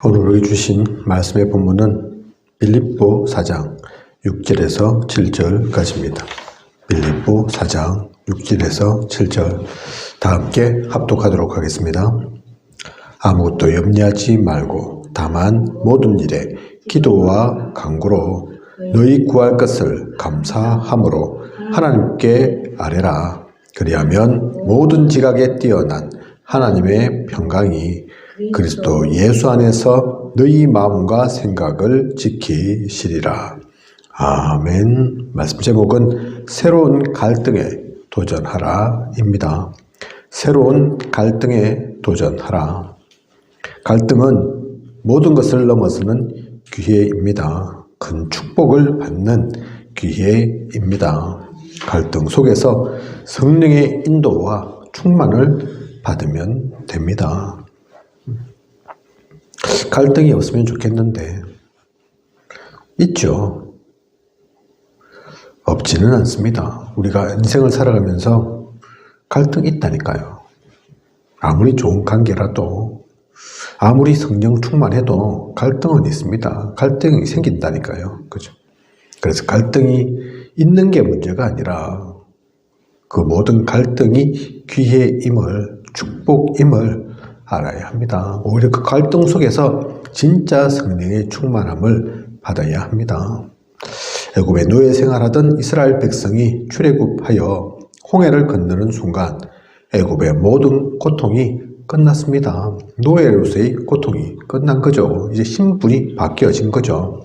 오늘 우리 주신 말씀의 본문은 빌립보 4장 6절에서 7절까지입니다. 빌립보 4장 6절에서 7절 다 함께 합독하도록 하겠습니다. 아무것도 염려하지 말고 다만 모든 일에 기도와 간구로 너희 구할 것을 감사함으로 하나님께 아뢰라. 그리하면 모든 지각에 뛰어난 하나님의 평강이 그리스도 예수 안에서 너희 마음과 생각을 지키시리라. 아멘. 말씀 제목은 새로운 갈등에 도전하라 입니다. 새로운 갈등에 도전하라. 갈등은 모든 것을 넘어서는 기회입니다. 큰 축복을 받는 기회입니다. 갈등 속에서 성령의 인도와 충만을 받으면 됩니다. 갈등이 없으면 좋겠는데 있죠. 없지는 않습니다. 우리가 인생을 살아가면서 갈등이 있다니까요. 아무리 좋은 관계라도 아무리 성령 충만해도 갈등은 있습니다. 갈등이 생긴다니까요. 그죠? 그래서 갈등이 있는 게 문제가 아니라 그 모든 갈등이 기회임을, 축복임을 알아야 합니다. 오히려 그 갈등 속에서 진짜 성령의 충만함을 받아야 합니다. 애굽에 노예 생활하던 이스라엘 백성이 출애굽하여 홍해를 건너는 순간 애굽의 모든 고통이 끝났습니다. 노예로서의 고통이 끝난 거죠. 이제 신분이 바뀌어진 거죠.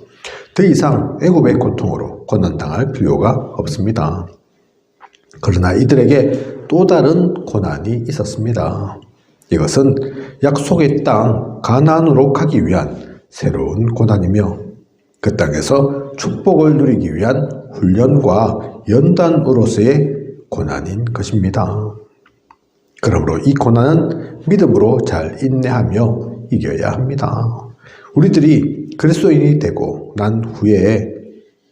더 이상 애굽의 고통으로 고난당할 필요가 없습니다. 그러나 이들에게 또 다른 고난이 있었습니다. 이것은 약속의 땅 가나안으로 가기 위한 새로운 고난이며 그 땅에서 축복을 누리기 위한 훈련과 연단으로서의 고난인 것입니다. 그러므로 이 고난은 믿음으로 잘 인내하며 이겨야 합니다. 우리들이 그리스도인이 되고 난 후에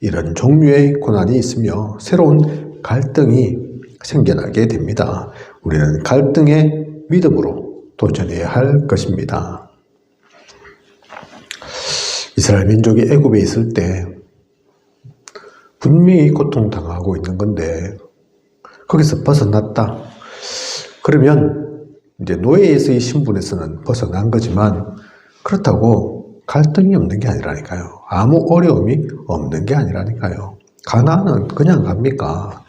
이런 종류의 고난이 있으며 새로운 갈등이 생겨나게 됩니다. 우리는 갈등에 믿음으로 도전해야 할 것입니다. 이스라엘 민족이 애굽에 있을 때 분명히 고통당하고 있는 건데 거기서 벗어났다. 그러면 이제 노예에서의 신분에서는 벗어난 거지만 그렇다고 갈등이 없는 게 아니라니까요. 아무 어려움이 없는 게 아니라니까요. 가나안은 그냥 갑니까?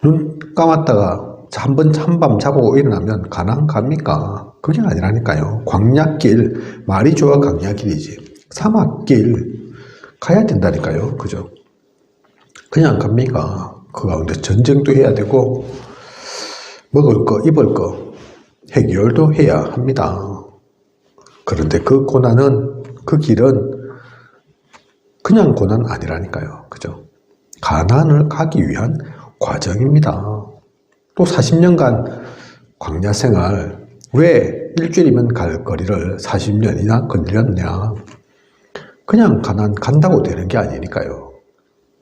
눈 감았다가 한밤 자고 일어나면 가나안 갑니까? 그게 아니라니까요. 광야길, 말이 좋아 광야길이지. 사막길 가야 된다니까요. 그죠? 그냥 갑니까? 그 가운데 전쟁도 해야 되고 먹을 거, 입을 거 해결도 해야 합니다. 그런데 그 고난은, 그 길은 그냥 고난 아니라니까요. 그죠? 가나안을 가기 위한 과정입니다. 또 40년간 광야 생활, 왜 일주일이면 갈 거리를 40년이나 걸렸냐? 그냥 가나안 간다고 되는 게 아니니까요.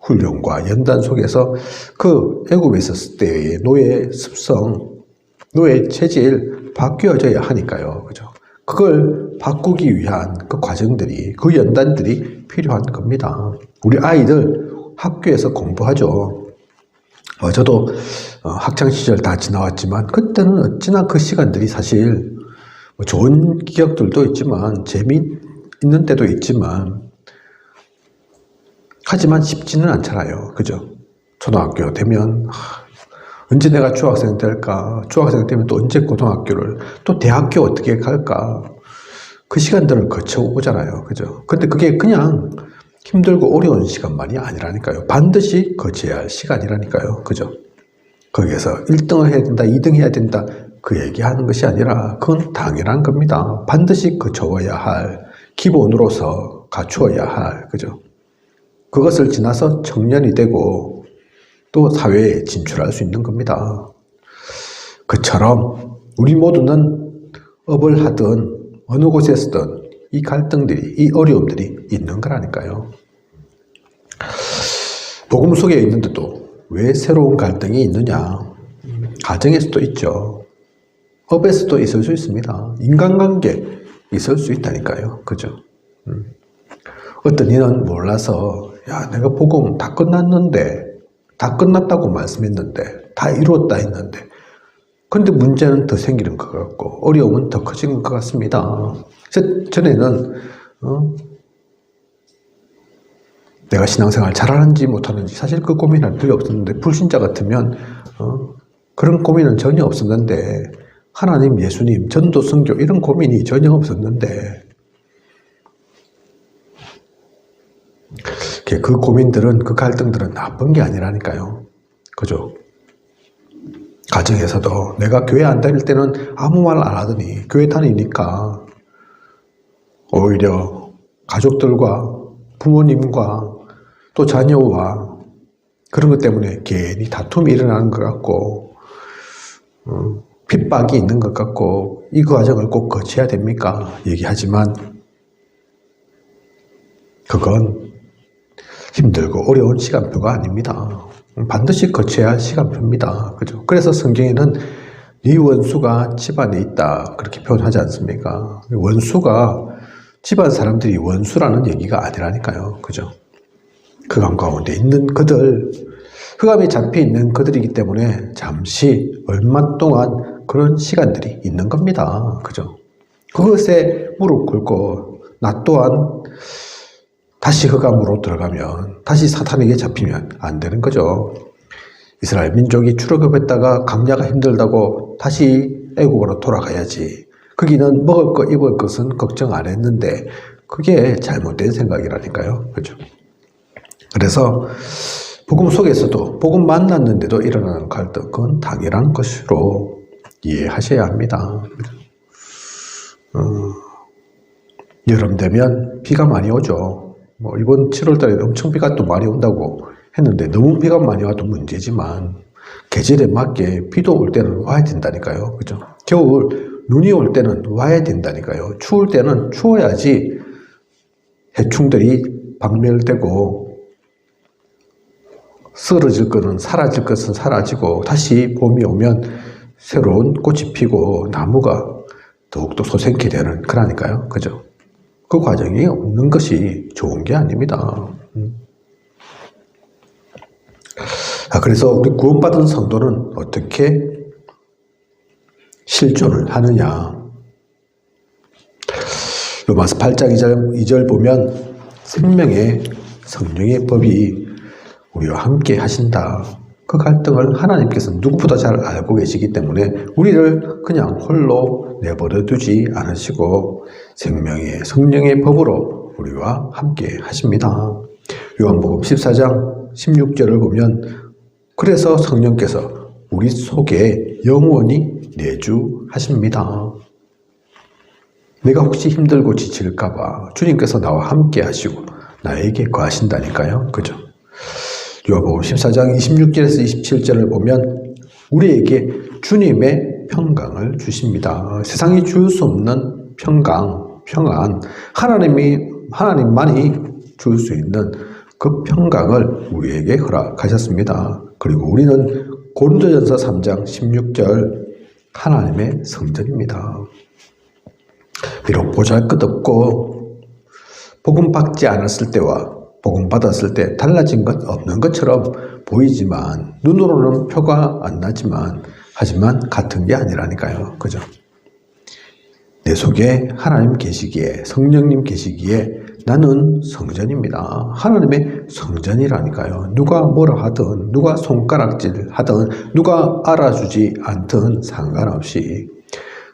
훈련과 연단 속에서 그 애굽에 있었을 때의 노예 습성, 노예 체질 바뀌어져야 하니까요. 그죠? 그걸 바꾸기 위한 그 과정들이, 그 연단들이 필요한 겁니다. 우리 아이들 학교에서 공부하죠. 저도 학창시절 다 지나왔지만 그때는 어찌나 그 시간들이 사실 좋은 기억들도 있지만 재미있는 때도 있지만 하지만 쉽지는 않잖아요. 그죠? 초등학교 되면 언제 내가 중학생 될까? 중학생 되면 또 언제 고등학교를, 또 대학교 어떻게 갈까? 그 시간들을 거쳐오잖아요. 그죠? 근데 그게 그냥 힘들고 어려운 시간만이 아니라니까요. 반드시 거쳐야 할 시간이라니까요. 그죠? 거기에서 1등을 해야 된다, 2등 해야 된다, 그 얘기하는 것이 아니라 그건 당연한 겁니다. 반드시 거쳐와야 할, 기본으로서 갖추어야 할, 그죠? 그것을 지나서 청년이 되고 또 사회에 진출할 수 있는 겁니다. 그처럼 우리 모두는 업을 하든 어느 곳에 서든 이 갈등들이, 이 어려움들이 있는 거라니까요. 복음 속에 있는데도 왜 새로운 갈등이 있느냐? 가정에서도 있죠. 업에서도 있을 수 있습니다. 인간관계, 있을 수 있다니까요. 그죠? 어떤 이는 몰라서, 야, 내가 복음 다 끝났는데, 다 끝났다고 말씀했는데, 다 이루었다 했는데, 근데 문제는 더 생기는 것 같고, 어려움은 더 커지는 것 같습니다. 전에는, 내가 신앙생활 잘하는지 못하는지 사실 그 고민할 필요 없었는데, 불신자 같으면, 그런 고민은 전혀 없었는데, 하나님, 예수님, 전도, 선교, 이런 고민이 전혀 없었는데, 그 고민들은, 그 갈등들은 나쁜 게 아니라니까요. 그죠? 가정에서도 내가 교회 안 다닐 때는 아무 말 안 하더니 교회 다니니까 오히려 가족들과 부모님과 또 자녀와 그런 것 때문에 괜히 다툼이 일어나는 것 같고 핍박이 있는 것 같고 이 과정을 꼭 거쳐야 됩니까? 얘기하지만 그건 힘들고 어려운 시간표가 아닙니다. 반드시 거쳐야 할 시간표입니다. 그죠? 그래서 성경에는 네 원수가 집안에 있다 그렇게 표현하지 않습니까? 원수가 집안 사람들이 원수라는 얘기가 아니라니까요. 그죠? 흑암 가운데 있는 그들, 흑암에 잡혀 있는 그들이기 때문에 잠시 얼마 동안 그런 시간들이 있는 겁니다. 그죠? 그것에 무릎 꿇고 나 또한 다시 흑암으로 들어가면 다시 사탄에게 잡히면 안 되는 거죠. 이스라엘 민족이 출애굽했다가 강야가 힘들다고 다시 애국으로 돌아가야지. 거기는 먹을 것 입을 것은 걱정 안 했는데 그게 잘못된 생각이라니까요. 그렇죠? 그래서 복음 속에서도 복음 만났는데도 일어나는 갈등 그건 당연한 것으로 이해하셔야 합니다. 여름 되면 비가 많이 오죠. 이번 7월달에 엄청 비가 또 많이 온다고 했는데 너무 비가 많이 와도 문제지만 계절에 맞게 비도 올 때는 와야 된다니까요. 그죠? 겨울 눈이 올 때는 와야 된다니까요. 추울 때는 추워야지 해충들이 박멸되고 쓰러질 것은 사라질 것은 사라지고 다시 봄이 오면 새로운 꽃이 피고 나무가 더욱더 소생케 되는 그러니까요. 그죠? 그 과정이 없는 것이 좋은 게 아닙니다. 그래서 우리 구원받은 성도는 어떻게 실존을 하느냐. 로마서 8장 2절 보면 생명의 성령의 법이 우리와 함께 하신다. 그 갈등을 하나님께서 누구보다 잘 알고 계시기 때문에 우리를 그냥 홀로 내버려 두지 않으시고 생명의 성령의 법으로 우리와 함께 하십니다. 요한복음 14장 16절을 보면 그래서 성령께서 우리 속에 영원히 내주하십니다. 내가 혹시 힘들고 지칠까봐 주님께서 나와 함께 하시고 나에게 거하신다니까요. 그죠? 요한복음 14장 26절에서 27절을 보면 우리에게 주님의 평강을 주십니다. 세상이 줄 수 없는 평강, 평안, 하나님만이 줄 수 있는 그 평강을 우리에게 허락하셨습니다. 그리고 우리는 고린도전서 3장 16절 하나님의 성전입니다. 비록 보잘것없고 복음 받지 않았을 때와 복음 받았을 때 달라진 것 없는 것처럼 보이지만 눈으로는 표가 안 나지만 하지만 같은 게 아니라니까요. 그죠? 내 속에 하나님 계시기에 성령님 계시기에 나는 성전입니다. 하나님의 성전이라니까요. 누가 뭐라 하든 누가 손가락질 하든 누가 알아주지 않든 상관없이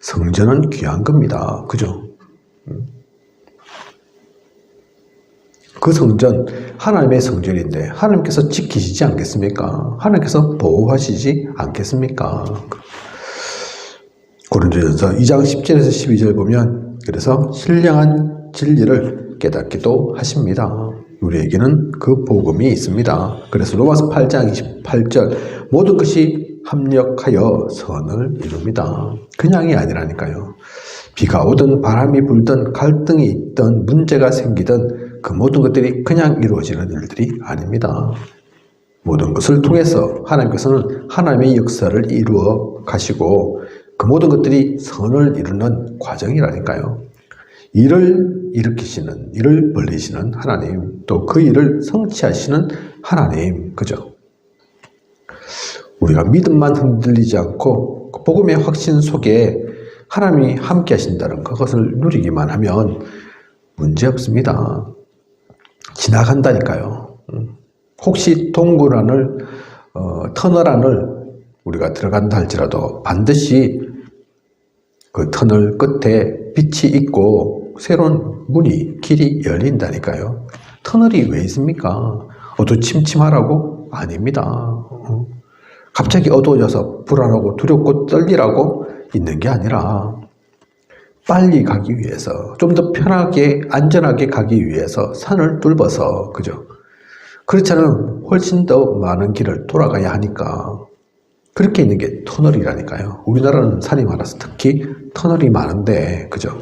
성전은 귀한 겁니다. 그죠? 그 성전, 하나님의 성전인데 하나님께서 지키시지 않겠습니까? 하나님께서 보호하시지 않겠습니까? 고린도전서 2장 10절에서 12절 보면 그래서 신령한 진리를 깨닫기도 하십니다. 우리에게는 그 복음이 있습니다. 그래서 로마서 8장 28절 모든 것이 합력하여 선을 이룹니다. 그냥이 아니라니까요. 비가 오든 바람이 불든 갈등이 있든 문제가 생기든 그 모든 것들이 그냥 이루어지는 일들이 아닙니다. 모든 것을 통해서 하나님께서는 하나님의 역사를 이루어 가시고 그 모든 것들이 선을 이루는 과정이라니까요. 일을 일으키시는, 일을 벌리시는 하나님, 또 그 일을 성취하시는 하나님, 그죠? 우리가 믿음만 흔들리지 않고 복음의 확신 속에 하나님이 함께 하신다는 그것을 누리기만 하면 문제 없습니다. 지나간다니까요. 혹시 동굴 안을, 터널 안을 우리가 들어간다 할지라도 반드시 그 터널 끝에 빛이 있고 새로운 문이, 길이 열린다니까요. 터널이 왜 있습니까? 어두침침하라고? 아닙니다. 갑자기 어두워져서 불안하고 두렵고 떨리라고 있는 게 아니라 빨리 가기 위해서, 좀 더 편하게 안전하게 가기 위해서 산을 뚫어서, 그죠? 그렇지 않으면 훨씬 더 많은 길을 돌아가야 하니까 그렇게 있는 게 터널이라니까요. 우리나라는 산이 많아서 특히 터널이 많은데, 그죠?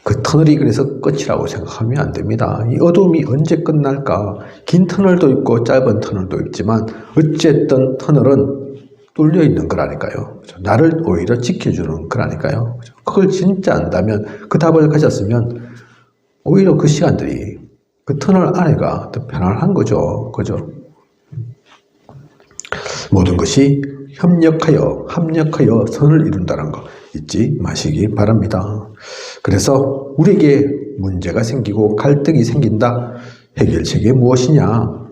그 터널이 그래서 끝이라고 생각하면 안 됩니다. 이 어둠이 언제 끝날까? 긴 터널도 있고 짧은 터널도 있지만 어쨌든 터널은 뚫려 있는 거라니까요. 그죠? 나를 오히려 지켜주는 거라니까요. 그죠? 그걸 진짜 안다면, 그 답을 가졌으면 오히려 그 시간들이 그 터널 안에가 더 편안한 거죠. 그죠? 모든 것이 합력하여 선을 이룬다는 거 잊지 마시기 바랍니다. 그래서 우리에게 문제가 생기고 갈등이 생긴다. 해결책이 무엇이냐?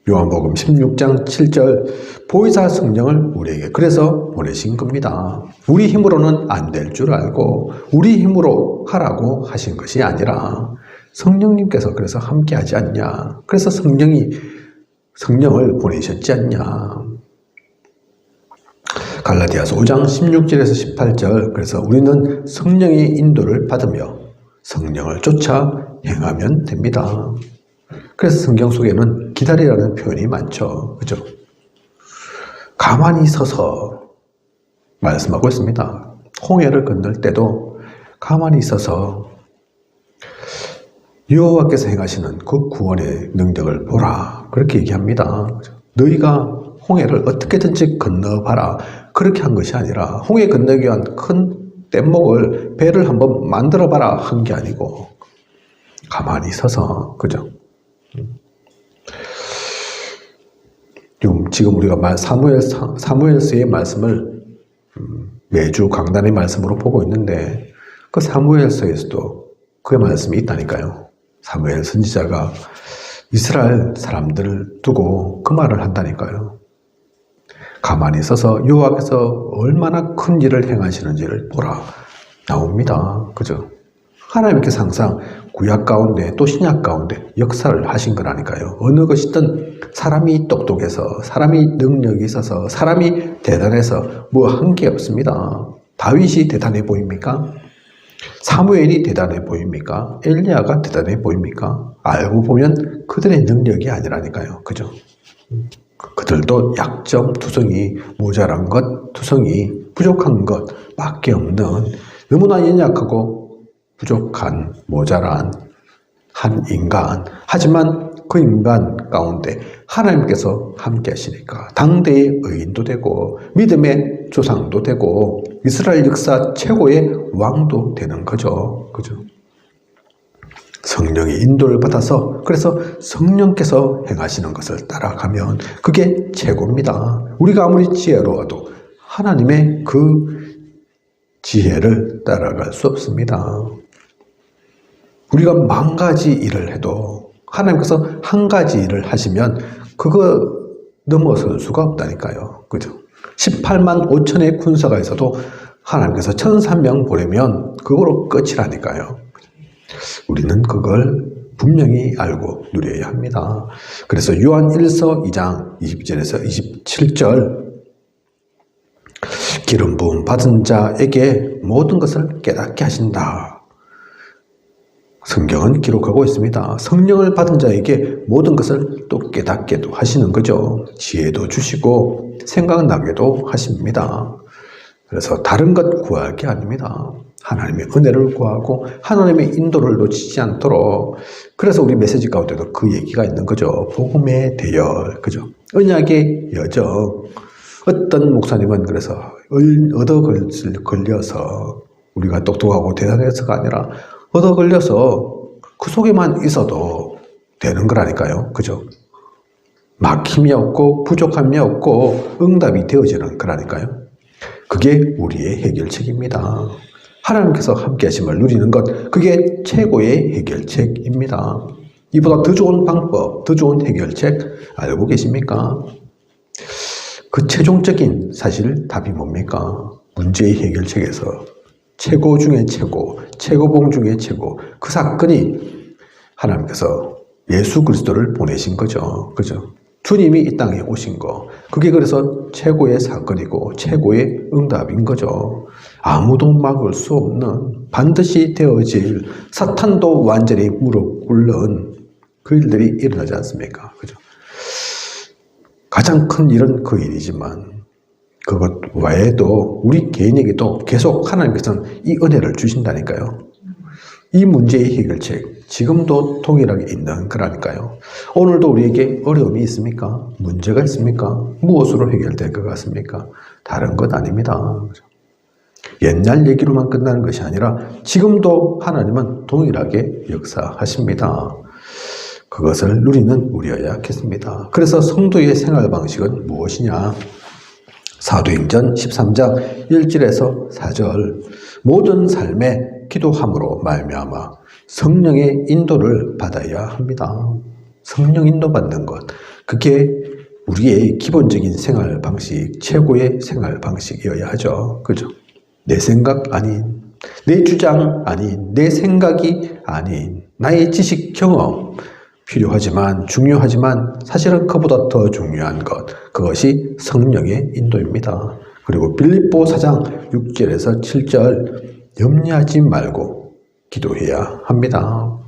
요한복음 16장 7절, 보혜사 성령을 우리에게 그래서 보내신 겁니다. 우리 힘으로는 안 될 줄 알고 우리 힘으로 하라고 하신 것이 아니라 성령님께서 그래서 함께 하지 않냐. 그래서 성령을 보내셨지 않냐. 갈라디아서 5장 16절에서 18절, 그래서 우리는 성령의 인도를 받으며 성령을 쫓아 행하면 됩니다. 그래서 성경 속에는 기다리라는 표현이 많죠. 그죠? 가만히 서서 말씀하고 있습니다. 홍해를 건널 때도 가만히 서서 여호와께서 행하시는 그 구원의 능력을 보라. 그렇게 얘기합니다. 너희가 홍해를 어떻게든지 건너봐라. 그렇게 한 것이 아니라 홍해 건너기 위한 큰 뗏목을, 배를 한번 만들어봐라 한 게 아니고 가만히 서서, 그죠? 지금 우리가 사무엘서의 말씀을 매주 강단의 말씀으로 보고 있는데 그 사무엘서에서도 그 말씀이 있다니까요. 사무엘 선지자가 이스라엘 사람들을 두고 그 말을 한다니까요. 가만히 서서 여호와께서 얼마나 큰 일을 행하시는지를 보라 나옵니다. 그죠? 하나님께서 항상 구약 가운데 또 신약 가운데 역사를 하신 거라니까요. 어느 것이든 사람이 똑똑해서, 사람이 능력이 있어서, 사람이 대단해서 뭐 한 게 없습니다. 다윗이 대단해 보입니까? 사무엘이 대단해 보입니까? 엘리야가 대단해 보입니까? 알고 보면 그들의 능력이 아니라니까요. 그죠? 그들도 약점, 투성이, 모자란 것, 투성이, 부족한 것 밖에 없는 너무나 연약하고 부족한, 모자란 한 인간. 하지만 그 인간 가운데 하나님께서 함께 하시니까 당대의 의인도 되고 믿음의 조상도 되고 이스라엘 역사 최고의 왕도 되는 거죠. 그죠? 성령의 인도를 받아서, 그래서 성령께서 행하시는 것을 따라가면 그게 최고입니다. 우리가 아무리 지혜로워도 하나님의 그 지혜를 따라갈 수 없습니다. 우리가 만 가지 일을 해도 하나님께서 한 가지 일을 하시면 그거 넘어설 수가 없다니까요. 그죠? 18만 5천의 군사가 있어도 하나님께서 1,300명 보내면 그거로 끝이라니까요. 우리는 그걸 분명히 알고 누려야 합니다. 그래서 요한 1서 2장 20절에서 27절, 기름 부음 받은 자에게 모든 것을 깨닫게 하신다. 성경은 기록하고 있습니다. 성령을 받은 자에게 모든 것을 또 깨닫게도 하시는 거죠. 지혜도 주시고 생각나게도 하십니다. 그래서 다른 것 구할 게 아닙니다. 하나님의 은혜를 구하고 하나님의 인도를 놓치지 않도록. 그래서 우리 메시지 가운데도 그 얘기가 있는 거죠. 복음의 대열, 그죠? 언약의 여정. 어떤 목사님은 그래서 얻어 걸려서 우리가 똑똑하고 대단해서가 아니라 얻어 걸려서 그 속에만 있어도 되는 거라니까요. 그죠? 막힘이 없고 부족함이 없고 응답이 되어지는 거라니까요. 그게 우리의 해결책입니다. 하나님께서 함께 하심을 누리는 것, 그게 최고의 해결책입니다. 이보다 더 좋은 방법, 더 좋은 해결책 알고 계십니까? 그 최종적인 사실 답이 뭡니까? 문제의 해결책에서 최고 중에 최고, 최고봉 중에 최고, 그 사건이 하나님께서 예수 그리스도를 보내신 거죠. 그죠? 주님이 이 땅에 오신 거, 그게 그래서 최고의 사건이고 최고의 응답인 거죠. 아무도 막을 수 없는, 반드시 되어질, 사탄도 완전히 무릎 꿇는 그 일들이 일어나지 않습니까? 그죠? 가장 큰 일은 그 일이지만 그것 외에도 우리 개인에게도 계속 하나님께서는 이 은혜를 주신다니까요. 이 문제의 해결책 지금도 동일하게 있는 거라니까요. 오늘도 우리에게 어려움이 있습니까? 문제가 있습니까? 무엇으로 해결될 것 같습니까? 다른 것 아닙니다. 옛날 얘기로만 끝나는 것이 아니라 지금도 하나님은 동일하게 역사하십니다. 그것을 누리는 우리여야겠습니다. 그래서 성도의 생활 방식은 무엇이냐? 사도행전 13장 1절에서 4절 모든 삶에 기도함으로 말미암아 성령의 인도를 받아야 합니다. 성령 인도 받는 것, 그게 우리의 기본적인 생활 방식, 최고의 생활 방식이어야 하죠. 그죠? 내 생각 아닌, 내 주장 아닌, 내 생각이 아닌, 나의 지식 경험 필요하지만 중요하지만 사실은 그보다 더 중요한 것, 그것이 성령의 인도입니다. 그리고 빌립보 4장 6절에서 7절 염려하지 말고 기도해야 합니다.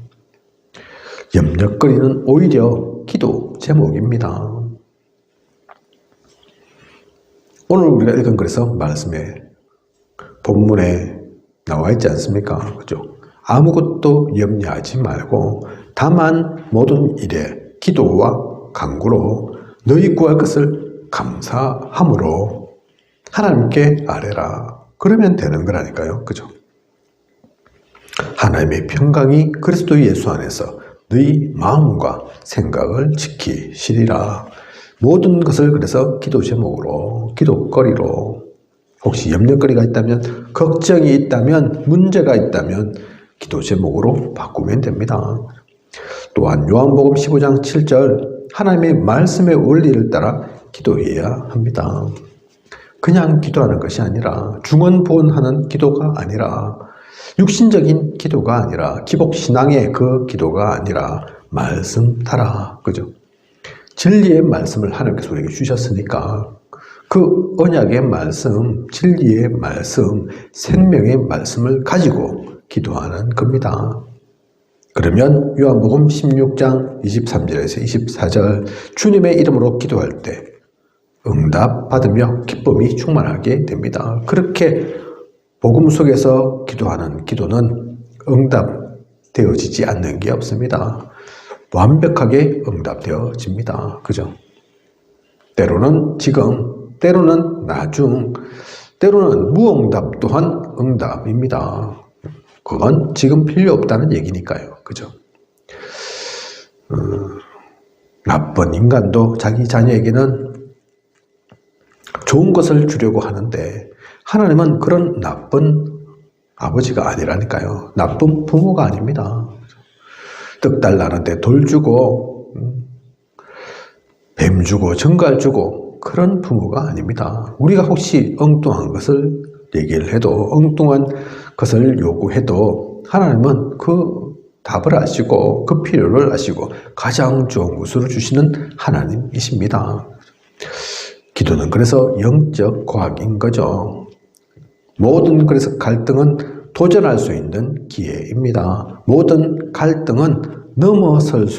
염려거리는 오히려 기도 제목입니다. 오늘 우리가 읽은 그래서 말씀에 본문에 나와 있지 않습니까? 그죠? 아무것도 염려하지 말고 다만 모든 일에 기도와 간구로 너희 구할 것을 감사함으로 하나님께 아뢰라. 그러면 되는 거라니까요. 그죠? 하나님의 평강이 그리스도 예수 안에서 너희 마음과 생각을 지키시리라. 모든 것을 그래서 기도 제목으로, 기도거리로, 혹시 염려거리가 있다면, 걱정이 있다면, 문제가 있다면 기도 제목으로 바꾸면 됩니다. 또한 요한복음 15장 7절 하나님의 말씀의 원리를 따라 기도해야 합니다. 그냥 기도하는 것이 아니라 중언부언하는 기도가 아니라 육신적인 기도가 아니라 기복신앙의 그 기도가 아니라 말씀 따라, 그죠? 진리의 말씀을 하나님께서 우리에게 주셨으니까 그 언약의 말씀, 진리의 말씀, 생명의 말씀을 가지고 기도하는 겁니다. 그러면 요한복음 16장 23절에서 24절 주님의 이름으로 기도할 때 응답 받으며 기쁨이 충만하게 됩니다. 그렇게 복음 속에서 기도하는 기도는 응답되어지지 않는 게 없습니다. 완벽하게 응답되어집니다. 그죠? 때로는 지금, 때로는 나중, 때로는 무응답 또한 응답입니다. 그건 지금 필요 없다는 얘기니까요. 그죠? 나쁜 인간도 자기 자녀에게는 좋은 것을 주려고 하는데 하나님은 그런 나쁜 아버지가 아니라니까요. 나쁜 부모가 아닙니다. 떡 달라는데 돌 주고 뱀 주고 정갈 주고 그런 부모가 아닙니다. 우리가 혹시 엉뚱한 것을 얘기를 해도 엉뚱한 것을 요구해도 하나님은 그 답을 아시고 그 필요를 아시고 가장 좋은 것을 주시는 하나님이십니다. 기도는 그래서 영적 과학인 거죠. 모든 그래서 갈등은 도전할 수 있는 기회입니다. 모든 갈등은 넘어서는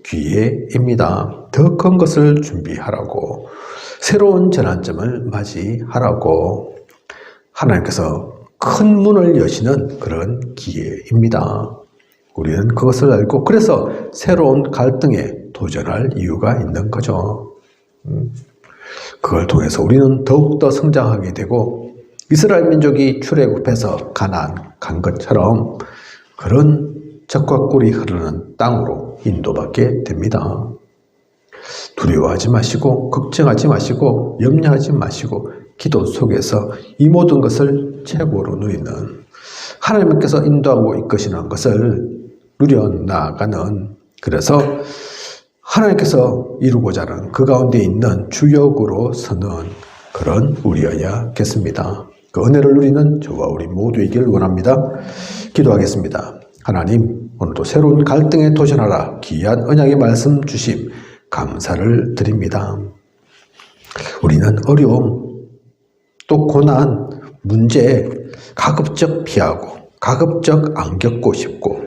기회입니다. 더 큰 것을 준비하라고, 새로운 전환점을 맞이하라고 하나님께서 큰 문을 여시는 그런 기회입니다. 우리는 그것을 알고 그래서 새로운 갈등에 도전할 이유가 있는 거죠. 그걸 통해서 우리는 더욱더 성장하게 되고 이스라엘 민족이 출애굽해서 가나안 간 것처럼 그런 젖과 꿀이 흐르는 땅으로 인도받게 됩니다. 두려워하지 마시고 걱정하지 마시고 염려하지 마시고 기도 속에서 이 모든 것을 최고로 누리는 하나님께서 인도하고 이끄시는 것을 누려 나아가는, 그래서 하나님께서 이루고자 하는 그 가운데 있는 주역으로 서는 그런 우리여야겠습니다. 그 은혜를 누리는 저와 우리 모두이길 원합니다. 기도하겠습니다. 하나님, 오늘도 새로운 갈등에 도전하라 귀한 언약의 말씀 주심 감사를 드립니다. 우리는 어려움, 또 고난, 문제 가급적 피하고 가급적 안 겪고 싶고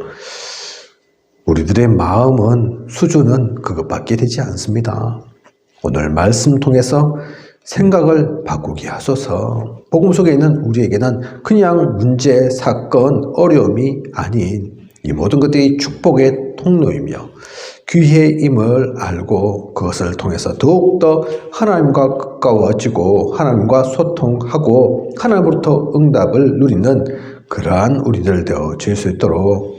우리들의 마음은 수준은 그것밖에 되지 않습니다. 오늘 말씀 통해서 생각을 바꾸게 하소서. 복음 속에 있는 우리에게는 그냥 문제, 사건, 어려움이 아닌 이 모든 것들이 축복의 통로이며 기회임을 알고 그것을 통해서 더욱더 하나님과 가까워지고 하나님과 소통하고 하나님으로부터 응답을 누리는 그러한 우리들 되어질 수 있도록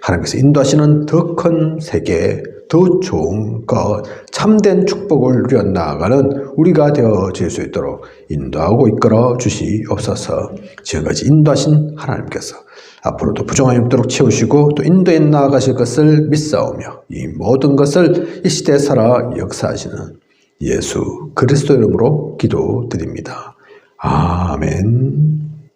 하나님께서 인도하시는 더 큰 세계, 더 좋은 것, 참된 축복을 누려 나아가는 우리가 되어질 수 있도록 인도하고 이끌어 주시옵소서. 지금까지 인도하신 하나님께서 앞으로도 부정함이 없도록 채우시고 또 인도해 나아가실 것을 믿사오며 이 모든 것을 이 시대에 살아 역사하시는 예수 그리스도 이름으로 기도드립니다. 아멘.